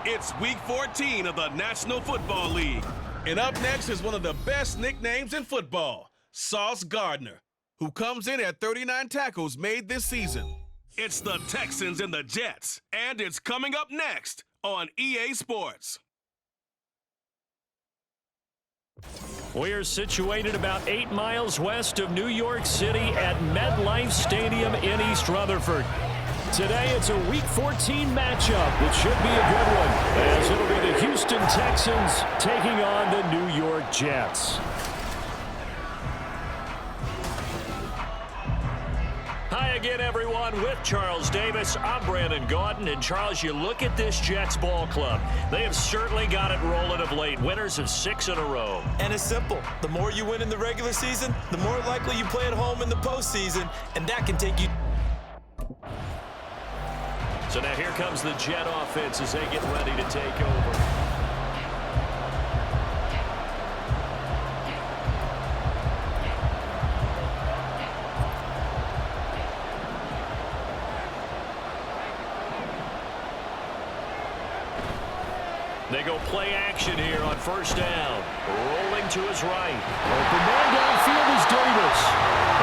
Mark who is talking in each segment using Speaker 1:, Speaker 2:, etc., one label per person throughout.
Speaker 1: It's Week 14 of the National Football League. And up next is one of the best nicknames in football, Sauce Gardner, who comes in at 39 tackles made this season. It's the Texans and the Jets, and it's coming up next on EA Sports.
Speaker 2: We're situated about 8 miles west of New York City at MetLife Stadium in East Rutherford. Today, it's a Week 14 matchup that should be a good one, as it'll be the Houston Texans taking on the New York Jets. Hi again, everyone. With Charles Davis, I'm Brandon Gaudin. And Charles, you look at this Jets ball club. They have certainly got it rolling of late. Winners of 6 in a row.
Speaker 3: And it's simple. The more you win in the regular season, the more likely you play at home in the postseason, and that can take you.
Speaker 2: So now here comes the Jet offense as they get ready to take over. They go play action here on first down. Rolling to his right. Open man downfield is Davis.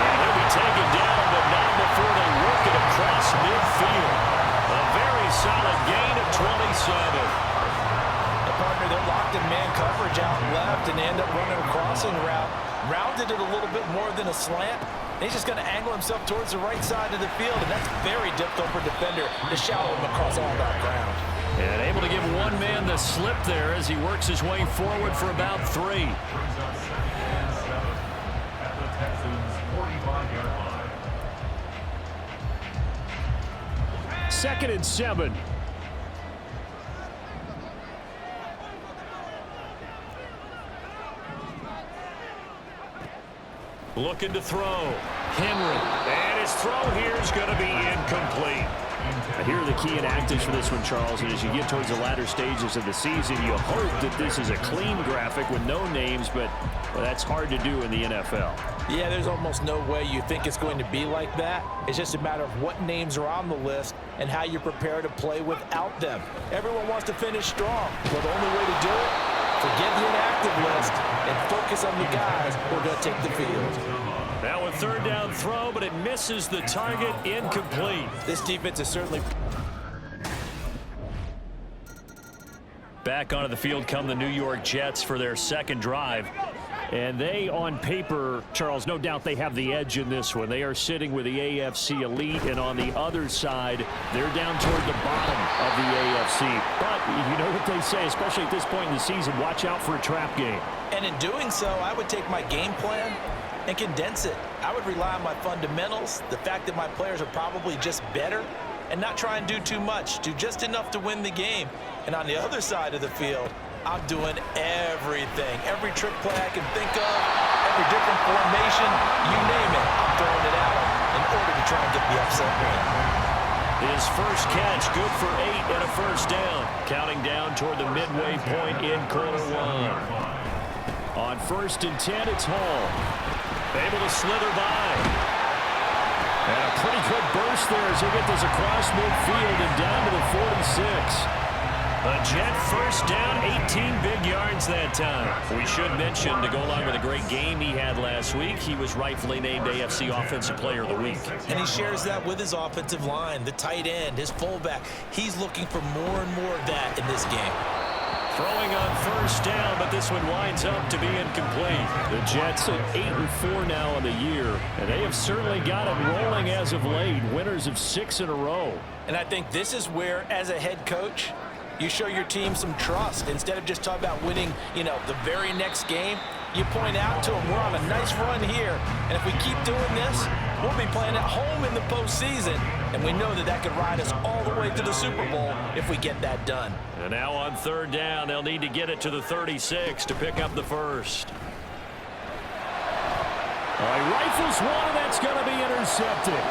Speaker 2: And he'll be taken down, but not before they work it across midfield. A very solid gain of 27.
Speaker 3: The partner, they're locked in man coverage out left, and they end up running a crossing route. Rounded it a little bit more than a slant. He's just going to angle himself towards the right side of the field, and that's very difficult for a defender to shallow him across all that ground.
Speaker 2: And able to give one man the slip there as he works his way forward for about 3. Second and 7. Looking to throw. Henry. And his throw here is going to be incomplete. Here are the key inactives for this one, Charles. And as you get towards the latter stages of the season, you hope that this is a clean graphic with no names, but well, that's hard to do in the NFL.
Speaker 3: Yeah, there's almost no way you think it's going to be like that. It's just a matter of what names are on the list and how you prepare to play without them. Everyone wants to finish strong. Well, the only way to do it, forget the inactive list and focus on the guys who are going to take the field.
Speaker 2: Now a third down throw, but it misses the target, incomplete.
Speaker 3: This defense is certainly...
Speaker 2: Back onto the field come the New York Jets for their second drive. And they, on paper, Charles, no doubt they have the edge in this one. They are sitting with the AFC elite, and on the other side, they're down toward the bottom of the AFC. But you know what they say, especially at this point in the season, watch out for a trap game.
Speaker 3: And in doing so, I would take my game plan and condense it. I would rely on my fundamentals, the fact that my players are probably just better, and not try and do too much, do just enough to win the game. And on the other side of the field, I'm doing everything. Every trick play I can think of, every different formation, you name it, I'm throwing it at him in order to try and get the upset win.
Speaker 2: His first catch, good for 8 and a first down. Counting down toward the midway point in quarter 1. On first and 10, it's Hall. Able to slither by. And a pretty good burst there as he gets this across midfield and down to the 46. A Jet first down, 18 big yards that time. We should mention, to go along with a great game he had last week, he was rightfully named AFC Offensive Player of the Week.
Speaker 3: And he shares that with his offensive line, the tight end, his fullback. He's looking for more and more of that in this game.
Speaker 2: Throwing on first down, but this one winds up to be incomplete. The Jets at 8-4 now on the year, and they have certainly got it rolling as of late. Winners of 6 in a row.
Speaker 3: And I think this is where, as a head coach, you show your team some trust. Instead of just talking about winning, the very next game, you point out to them, we're on a nice run here, and if we keep doing this, we'll be playing at home in the postseason, and we know that that could ride us all the way to the Super Bowl if we get that done.
Speaker 2: And now on third down, they'll need to get it to the 36 to pick up the first. All right, rifles one, and that's going to be intercepted.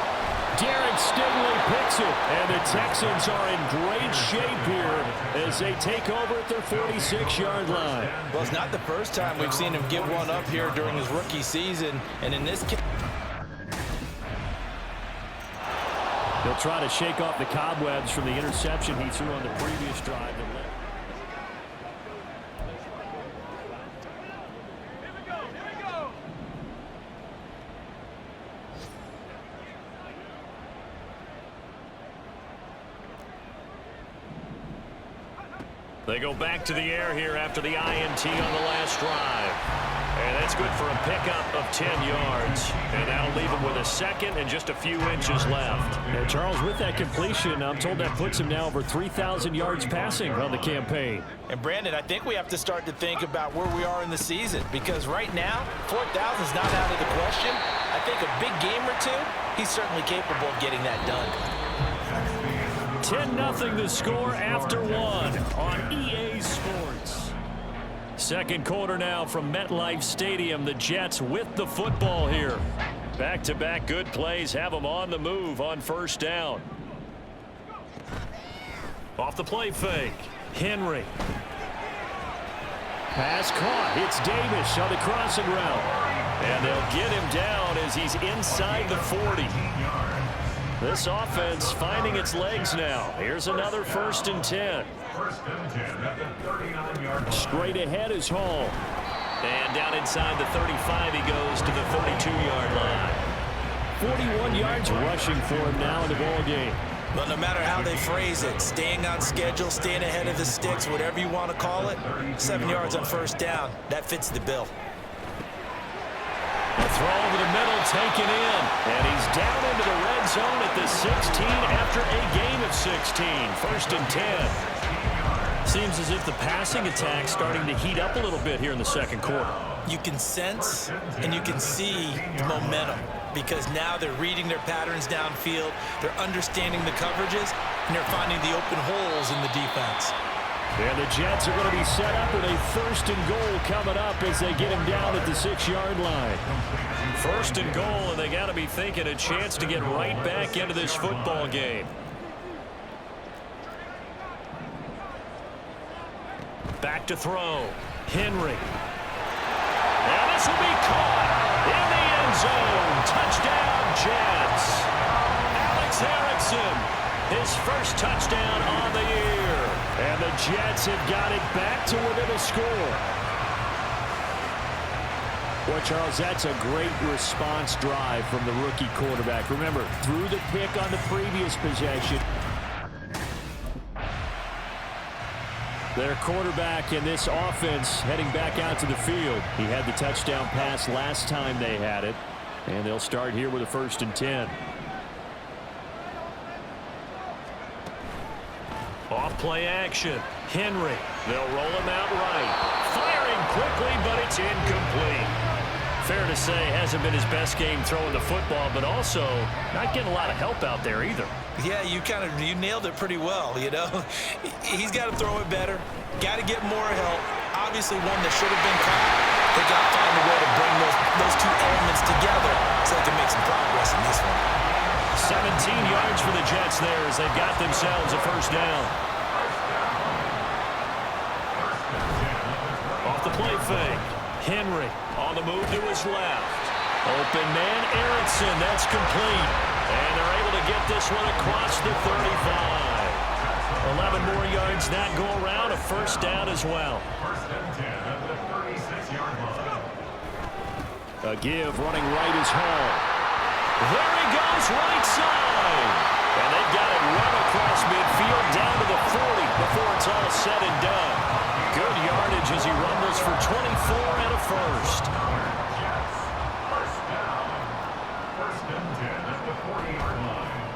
Speaker 2: Derek Stingley picks it, and the Texans are in great shape here as they take over at their 46-yard line.
Speaker 3: Well, it's not the first time we've seen him give one up here during his rookie season, and in this case,
Speaker 2: he'll try to shake off the cobwebs from the interception he threw on the previous drive. They go back to the air here after the INT on the last drive. And that's good for a pickup of 10 yards. And that'll leave him with a second and just a few inches left.
Speaker 4: And Charles, with that completion, I'm told that puts him now over 3,000 yards passing on the campaign.
Speaker 3: And Brandon, I think we have to start to think about where we are in the season, because right now, 4,000 is not out of the question. I think a big game or two, he's certainly capable of getting that done.
Speaker 2: 10-0 the score after one on EA Sports. Second quarter now from MetLife Stadium. The Jets with the football here. Back-to-back good plays have them on the move on first down. Off the play fake. Henry. Pass caught. It's Davis on the crossing route. And they'll get him down as he's inside the 40. This offense finding its legs now. Here's another 1st and 10. Straight ahead is Hall. And down inside the 35 he goes to the 32-yard line. 41 yards rushing for him now in the ball game.
Speaker 3: Well, no matter how they phrase it, staying on schedule, staying ahead of the sticks, whatever you want to call it, 7 yards on first down, that fits the bill.
Speaker 2: A throw over the middle, taken in. And he's down into the red zone at the 16 after a gain of 16. 1st and 10. Seems as if the passing attack's starting to heat up a little bit here in the second quarter.
Speaker 3: You can sense and you can see the momentum, because now they're reading their patterns downfield, they're understanding the coverages, and they're finding the open holes in the defense.
Speaker 4: And the Jets are going to be set up with a 1st and goal coming up as they get him down at the 6-yard line.
Speaker 2: 1st and goal, and they got to be thinking a chance to get right back into this football game. Back to throw. Henry. And this will be caught in the end zone. Touchdown, Jets. Alex Erickson, his first touchdown on the year. And the Jets have got it back to within a score.
Speaker 4: Well, Charles, that's a great response drive from the rookie quarterback. Remember, threw the pick on the previous possession. Their quarterback in this offense heading back out to the field. He had the touchdown pass last time they had it. And they'll start here with a 1st and 10.
Speaker 2: Off play action. Henry. They'll roll him out right. Firing quickly, but it's incomplete. Fair to say, hasn't been his best game throwing the football, but also not getting a lot of help out there either.
Speaker 3: Yeah, you nailed it pretty well, you know. He's got to throw it better. Got to get more help. Obviously one that should have been caught. They got to find a way to bring those two elements together so they can make some progress in this one.
Speaker 2: 17 yards for the Jets there as they've got themselves a 1st down. Off the play fake. Henry on the move to his left. Open man, Erickson. That's complete. And they're able to get this one across the 35. 11 more yards that go around. A 1st down as well.
Speaker 4: A give running right is Hall.
Speaker 2: There he goes, right side. And they've got it run across midfield down to the 40 before it's all said and done. Good yardage as he rumbles for 24 and a 1st.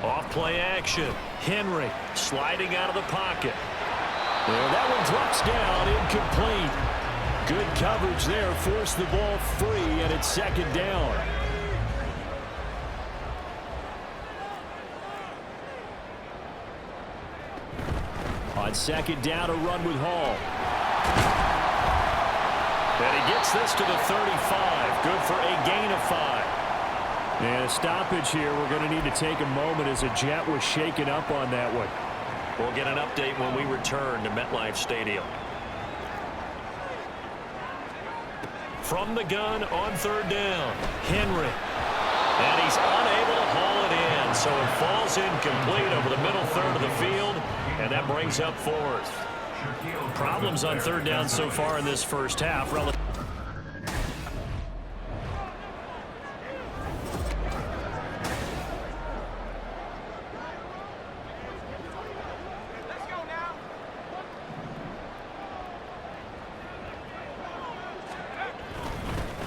Speaker 2: Off play action. Henry sliding out of the pocket.
Speaker 4: Well, that one drops down, incomplete. Good coverage there, forced the ball free, and it's 2nd down. On 2nd down, a run with Hall.
Speaker 2: And he gets this to the 35. Good for a gain of 5.
Speaker 4: And a stoppage here. We're going to need to take a moment as a Jet was shaken up on that one.
Speaker 2: We'll get an update when we return to MetLife Stadium. From the gun on 3rd down, Henry. And he's unable to haul it in, so it falls incomplete over the middle third of the field, and that brings up 4th. Problems on 3rd down so far in this first half.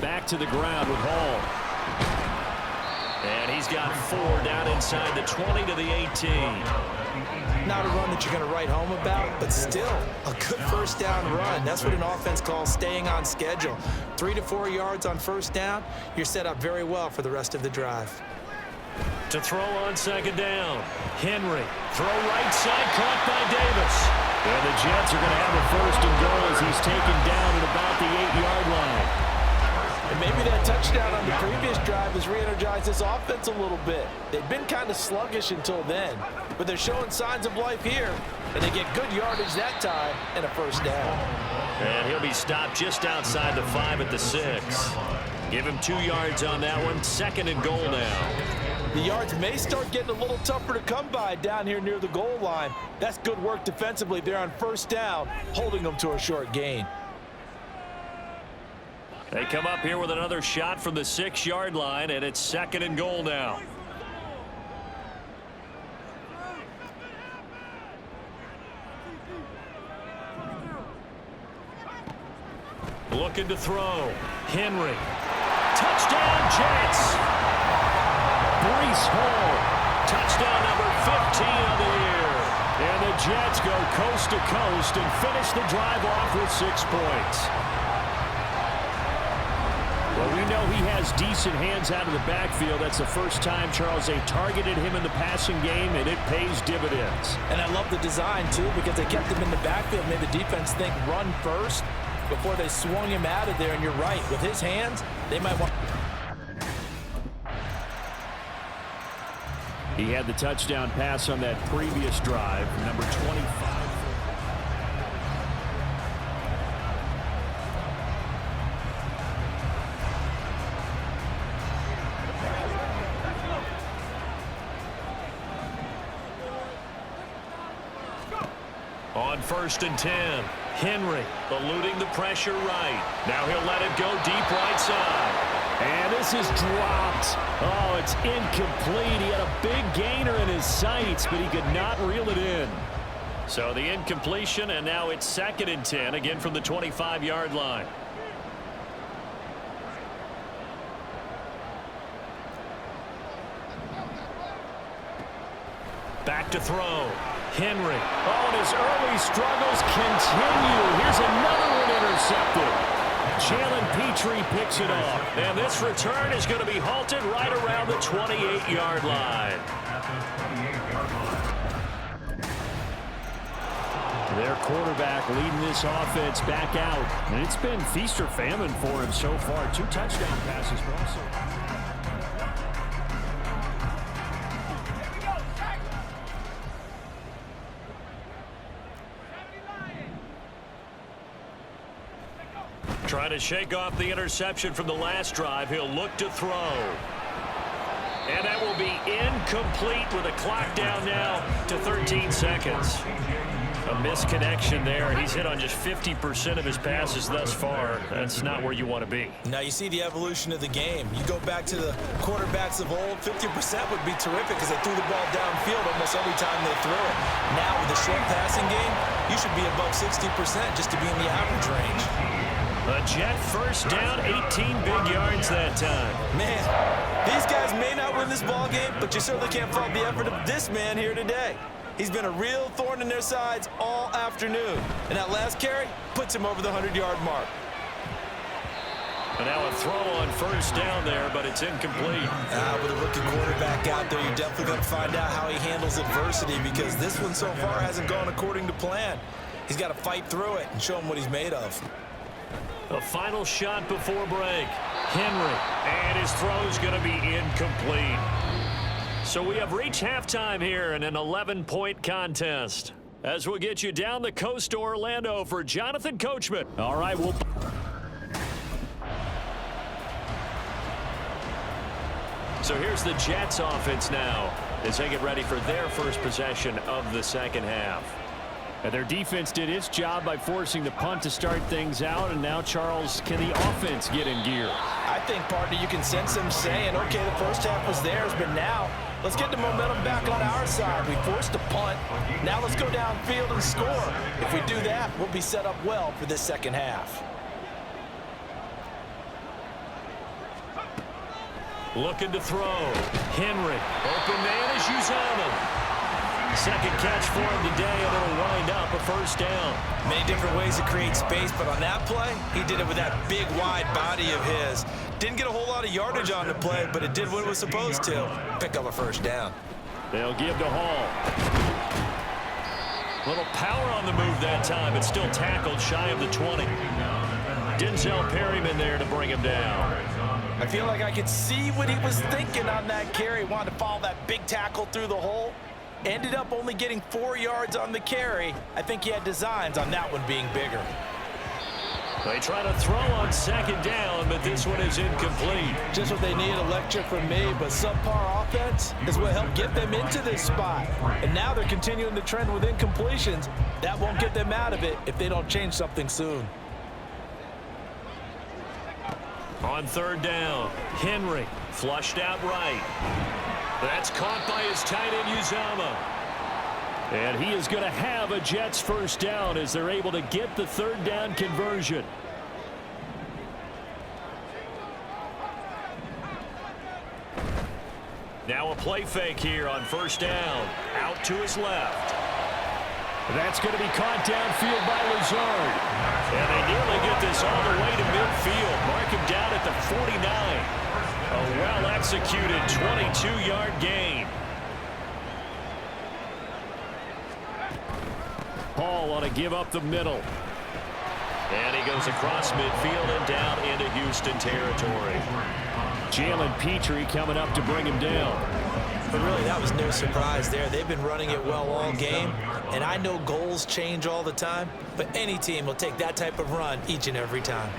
Speaker 4: back to the ground with Hall.
Speaker 2: And he's got 4 down inside the 20 to the 18.
Speaker 3: Not a run that you're going to write home about, but still a good first down run. That's what an offense calls staying on schedule. 3 to 4 yards on first down, you're set up very well for the rest of the drive.
Speaker 2: To throw on second down. Henry. Throw right side, caught by Davis.
Speaker 4: And the Jets are going to have a first and goal as he's taken down at about the 8-yard line.
Speaker 3: And maybe that touchdown on the previous drive has re-energized this offense a little bit. They've been kind of sluggish until then, but they're showing signs of life here, and they get good yardage that time and a first down.
Speaker 2: And he'll be stopped just outside the 5 at the 6. Give him 2 yards on that one. Second and goal now.
Speaker 3: The yards may start getting a little tougher to come by down here near the goal line. That's good work defensively there on first down, holding them to a short gain.
Speaker 2: They come up here with another shot from the 6-yard line, and it's second and goal now. Looking to throw. Henry. Touchdown, Jets. Breece Hall. Touchdown number 15 of the year.
Speaker 4: And the Jets go coast to coast and finish the drive off with 6 points. Well, we know he has decent hands out of the backfield. That's the first time, Charles, they targeted him in the passing game, and it pays dividends.
Speaker 3: And I love the design, too, because they kept him in the backfield, made the defense think run first before they swung him out of there. And you're right, with his hands, they might want...
Speaker 4: He had the touchdown pass on that previous drive, number 25.
Speaker 2: On first and 10, Henry eluding the pressure right. Now he'll let it go deep right side.
Speaker 4: And this is dropped. Oh, it's incomplete. He had a big gainer in his sights, but he could not reel it in.
Speaker 2: So the incompletion, and now it's second and 10, again from the 25-yard line. Back to throw. Henry.
Speaker 4: Oh, and his early struggles continue. Here's another one intercepted. Jalen Petrie picks it off.
Speaker 2: And this return is going to be halted right around the 28-yard line.
Speaker 4: Their quarterback leading this offense back out. And it's been feast or famine for him so far. 2 touchdown passes, but also...
Speaker 2: Trying to shake off the interception from the last drive. He'll look to throw. And that will be incomplete with a clock down now to 13 seconds. A misconnection there. He's hit on just 50% of his passes thus far. That's not where you want to be.
Speaker 3: Now you see the evolution of the game. You go back to the quarterbacks of old, 50% would be terrific because they threw the ball downfield almost every time they threw it. Now with the short passing game, you should be above 60% just to be in the average range.
Speaker 2: A Jet first down, 18 big yards that time.
Speaker 3: Man, these guys may not win this ball game, but you certainly can't fault the effort of this man here today. He's been a real thorn in their sides all afternoon. And that last carry puts him over the 100-yard mark.
Speaker 2: And now a throw on first down there, but it's incomplete.
Speaker 3: With a rookie quarterback out there, you're definitely going to find out how he handles adversity because this one so far hasn't gone according to plan. He's got to fight through it and show him what he's made of.
Speaker 2: A final shot before break. Henry, and his throw's going to be incomplete. So we have reached halftime here in an 11-point contest. As we'll get you down the coast to Orlando for Jonathan Coachman.
Speaker 4: All right, we'll...
Speaker 2: So here's the Jets offense now as they get ready for their first possession of the second half.
Speaker 4: And their defense did its job by forcing the punt to start things out. And now, Charles, can the offense get in gear?
Speaker 3: I think, partner, you can sense them saying, okay, the first half was theirs, but now let's get the momentum back on our side. We forced a punt. Now let's go downfield and score. If we do that, we'll be set up well for this second half.
Speaker 2: Looking to throw. Henry. Open man is Uzama. Second catch for him today, and it'll wind up a first down.
Speaker 3: Many different ways to create space, but on that play, he did it with that big, wide body of his. Didn't get a whole lot of yardage on the play, but it did what it was supposed to. Pick up a first down.
Speaker 2: They'll give to Hall. Little power on the move that time, but still tackled shy of the 20. Denzel Perryman there to bring him down.
Speaker 3: I feel like I could see what he was thinking on that carry. Wanted to follow that big tackle through the hole. Ended up only getting 4 yards on the carry. I think he had designs on that one being bigger.
Speaker 2: They try to throw on second down, but this one is incomplete.
Speaker 3: Just what they need, electric from me, but subpar offense is what helped get them into this spot. And now they're continuing the trend with incompletions. That won't get them out of it if they don't change something soon.
Speaker 2: On third down, Henry flushed out right. That's caught by his tight end, Uzama. And he is going to have a Jets first down as they're able to get the third down conversion. Now a play fake here on first down. Out to his left. That's going to be caught downfield by Lazard. And they nearly get this all the way to midfield. Mark him down at the 49. A well-executed 22-yard gain. Hall on a give up the middle. And he goes across midfield and down into Houston territory. Jalen Petrie coming up to bring him down.
Speaker 3: But really, that was no surprise there. They've been running it well all game. And I know goals change all the time, but any team will take that type of run each and every time.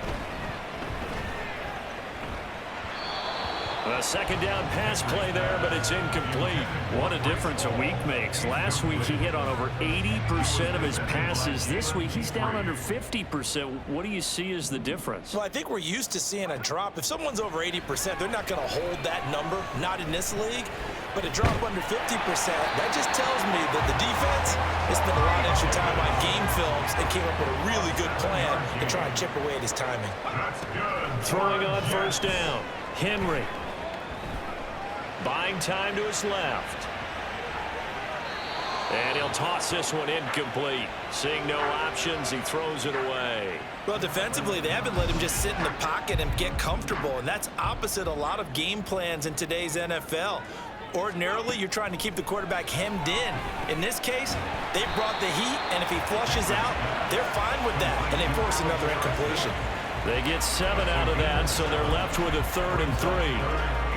Speaker 2: A second down pass play there, but it's incomplete. What a difference a week makes. Last week he hit on over 80% of his passes. This week he's down under 50%. What do you see as the difference?
Speaker 3: Well, I think we're used to seeing a drop. If someone's over 80%, they're not going to hold that number, not in this league. But a drop under 50%, that just tells me that the defense has spent a lot of extra time on game films and came up with a really good plan to try and chip away at his timing.
Speaker 2: Throwing on first down, Henry. Buying time to his left. And he'll toss this one incomplete. Seeing no options, he throws it away.
Speaker 3: Well, defensively, they haven't let him just sit in the pocket and get comfortable, and that's opposite a lot of game plans in today's NFL. Ordinarily, you're trying to keep the quarterback hemmed in. In this case, they brought the heat, and if he flushes out, they're fine with that, and they force another incompletion.
Speaker 2: They get 7 out of that, so they're left with a 3rd and 3.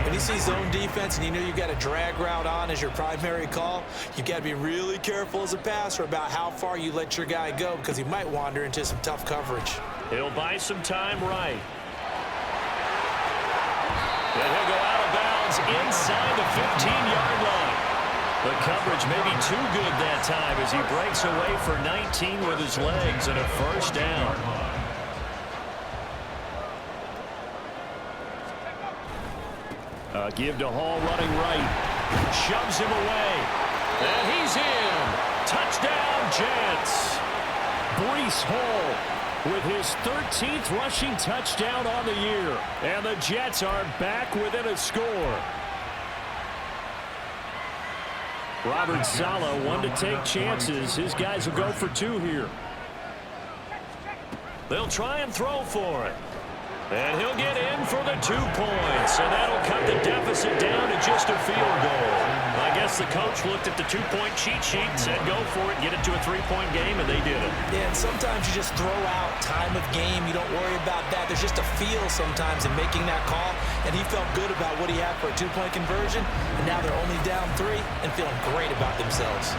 Speaker 3: When you see zone defense and you know you've got a drag route on as your primary call, you've got to be really careful as a passer about how far you let your guy go because he might wander into some tough coverage.
Speaker 2: He'll buy some time right. And he'll go out of bounds inside the 15-yard line. The coverage may be too good that time as he breaks away for 19 with his legs and a first down. Give to Hall running right. Shoves him away. And he's in. Touchdown, Jets. Breece Hall with his 13th rushing touchdown on the year. And the Jets are back within a score. Robert Saleh, one to take chances. His guys will go for 2 here. They'll try and throw for it. And he'll get in for the 2 points. And that'll cut the deficit down to just a field goal. I guess the coach looked at the 2-point cheat sheet and said, go for it, get it to a 3-point game, and they did it.
Speaker 3: Yeah, and sometimes you just throw out time of game. You don't worry about that. There's just a feel sometimes in making that call. And he felt good about what he had for a 2-point conversion. And now they're only down 3 and feeling great about themselves.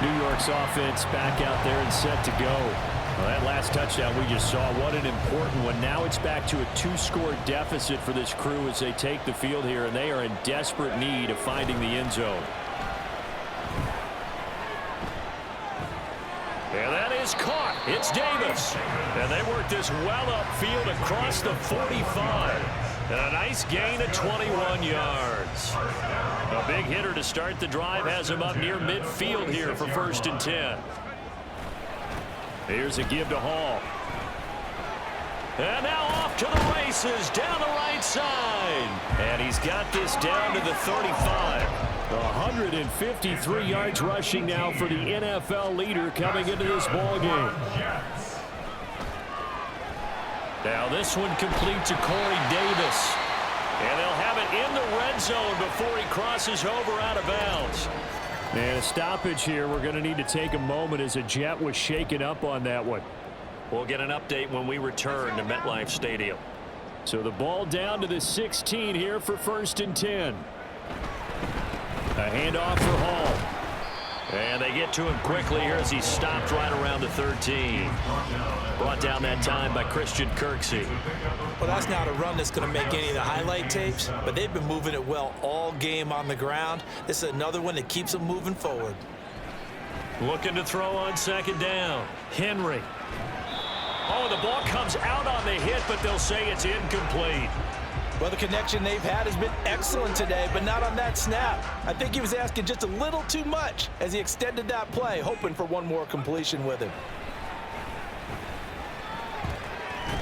Speaker 2: New York's offense back out there and set to go. Well, that last touchdown we just saw, what an important one. Now it's back to a 2-score deficit for this crew as they take the field here, and they are in desperate need of finding the end zone. And that is caught. It's Davis. And they work this well upfield across the 45. And a nice gain of 21 yards. A big hitter to start the drive has him up near midfield here for 1st and 10. Here's a give to Hall. And now off to the races down the right side. And he's got this down to the 35.
Speaker 4: 153 yards rushing now for the NFL leader coming into this ball game.
Speaker 2: Now this one complete to Corey Davis. And they'll have it in the red zone before he crosses over out of bounds.
Speaker 4: And a stoppage here. We're going to need to take a moment as a Jet was shaken up on that one.
Speaker 2: We'll get an update when we return to MetLife Stadium.
Speaker 4: So the ball down to the 16 here for 1st and 10. A handoff for Hall.
Speaker 2: And they get to him quickly here as he stopped right around the 13. Brought down that time by Christian Kirksey.
Speaker 3: Well, that's not a run that's going to make any of the highlight tapes, but they've been moving it well all game on the ground. This is another one that keeps them moving forward.
Speaker 2: Looking to throw on 2nd down. Henry. Oh, the ball comes out on the hit, but they'll say it's incomplete.
Speaker 3: Well, the connection they've had has been excellent today, but not on that snap. I think he was asking just a little too much as he extended that play, hoping for one more completion with him.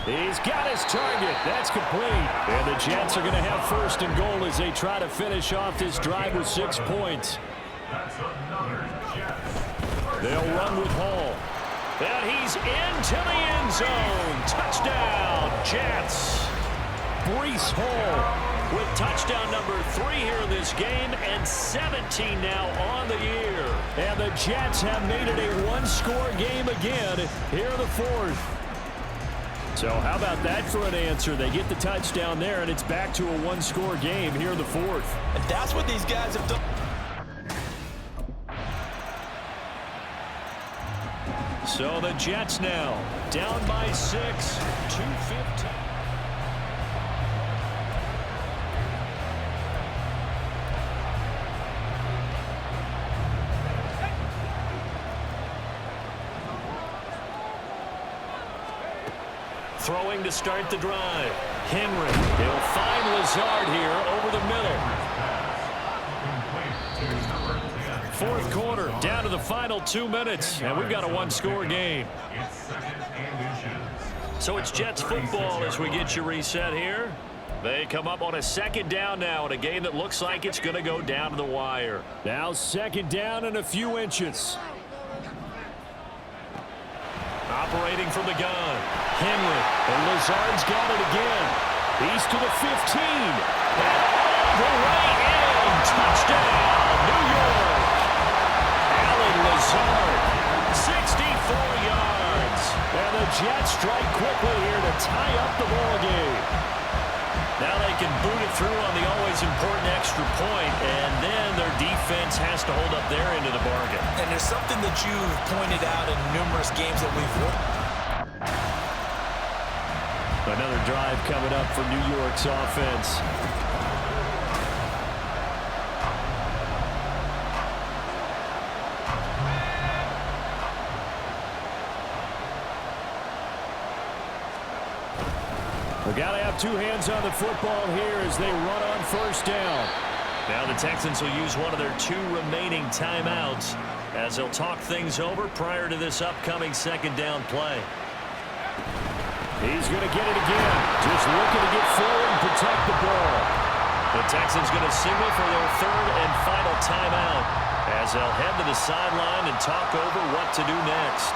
Speaker 4: He's got his target. That's complete. And the Jets are going to have 1st and goal as they try to finish off this drive with 6 points. They'll run with Hall.
Speaker 2: And he's into the end zone. Touchdown, Jets.
Speaker 4: Breece Hall
Speaker 2: with touchdown number 3 here in this game and 17 now on the year.
Speaker 4: And the Jets have made it a one-score game again here in the 4th. So how about that for an answer? They get the touchdown there, and it's back to a one-score game here in the 4th.
Speaker 3: And that's what these guys have done.
Speaker 2: So the Jets now down by 6, 2:15. Throwing to start the drive. Henry. He'll find Lazard here over the middle. 4th quarter, down to the final 2 minutes, and we've got a one-score game. So it's Jets football as we get you reset here. They come up on a 2nd down now in a game that looks like it's going to go down to the wire.
Speaker 4: Now 2nd down and a few inches.
Speaker 2: Operating from the gun. Henry.
Speaker 4: And Lazard's got it again. He's to the 15.
Speaker 2: And all the way in. Touchdown, New York. Alan Lazard, 64 yards.
Speaker 4: And the Jets strike quickly here to tie up the ball game.
Speaker 2: Now they can boot it through on the always important extra point, and then their defense has to hold up their end of the bargain.
Speaker 3: And there's something that you've pointed out in numerous games that we've worked.
Speaker 4: Another drive coming up for New York's offense. We've got to have 2 hands on the football here as they run on 1st down.
Speaker 2: Now the Texans will use one of their 2 remaining timeouts as they'll talk things over prior to this upcoming 2nd down play.
Speaker 4: He's going to get it again. Just looking to get forward and protect the ball.
Speaker 2: The Texans going to signal for their 3rd and final timeout as they'll head to the sideline and talk over what to do next.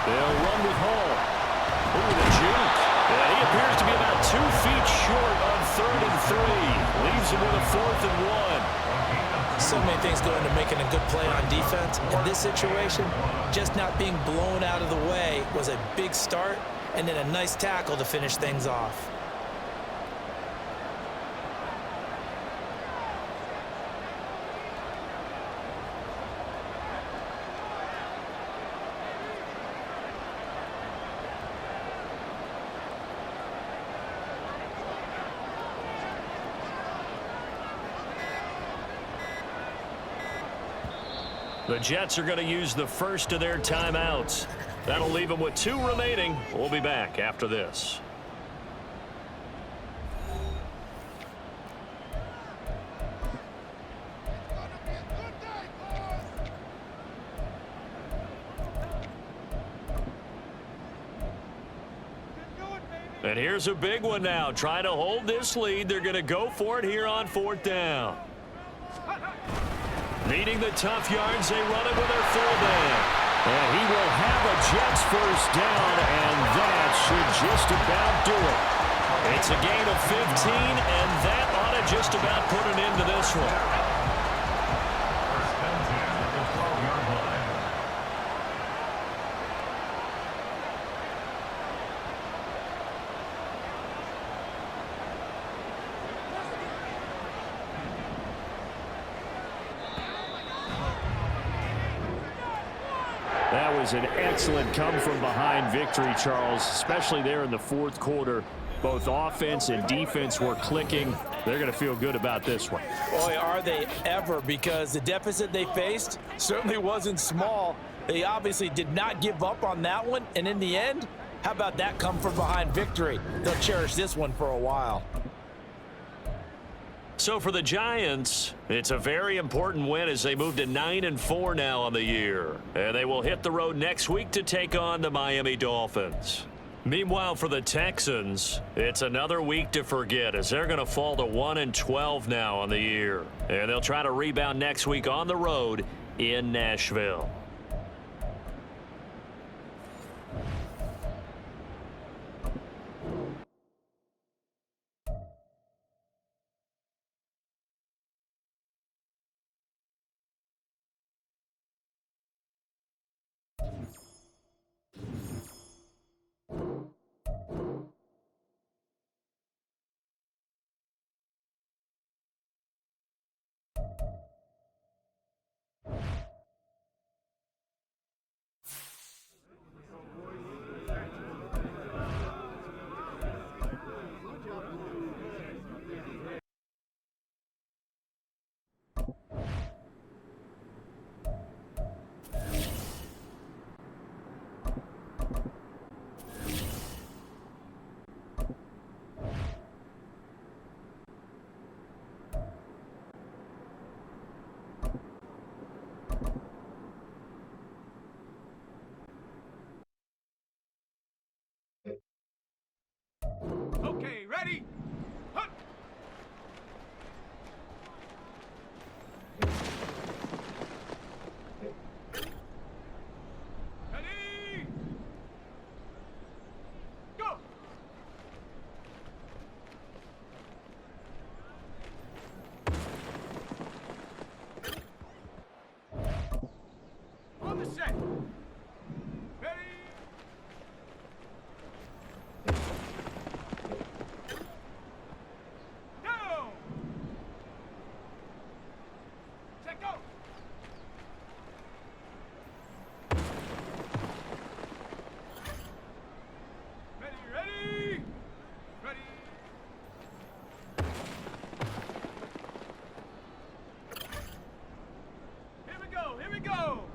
Speaker 4: They'll run with Hall.
Speaker 2: Ooh, the juke. Yeah, he appears to be about 2 feet short on 3rd and 3. Leaves him with a 4th and 1.
Speaker 3: So many things go into making a good play on defense. In this situation, just not being blown out of the way was a big start, and then a nice tackle to finish things off.
Speaker 2: The Jets are going to use the first of their timeouts. That'll leave them with 2 remaining. We'll be back after this.
Speaker 4: And here's a big one now. Trying to hold this lead. They're going to go for it here on 4th down. Needing the tough yards, they run it with their fullback. And he will have a Jets first down, and that should just about do it. It's a gain of 15, and that ought to just about put an end to this one. That was an excellent come-from-behind victory, Charles, especially there in the 4th quarter. Both offense and defense were clicking. They're going to feel good about this one.
Speaker 3: Boy, are they ever, because the deficit they faced certainly wasn't small. They obviously did not give up on that one, and in the end, how about that come-from-behind victory? They'll cherish this one for a while.
Speaker 2: So for the Giants, it's a very important win as they move to 9-4 now on the year. And they will hit the road next week to take on the Miami Dolphins. Meanwhile, for the Texans, it's another week to forget as they're going to fall to 1-12 now on the year. And they'll try to rebound next week on the road in Nashville.
Speaker 1: Okay, ready? Hunt. Ready? Go! On the set. Ready? Go! Set, go! Ready, ready! Ready! Here we go, here we go!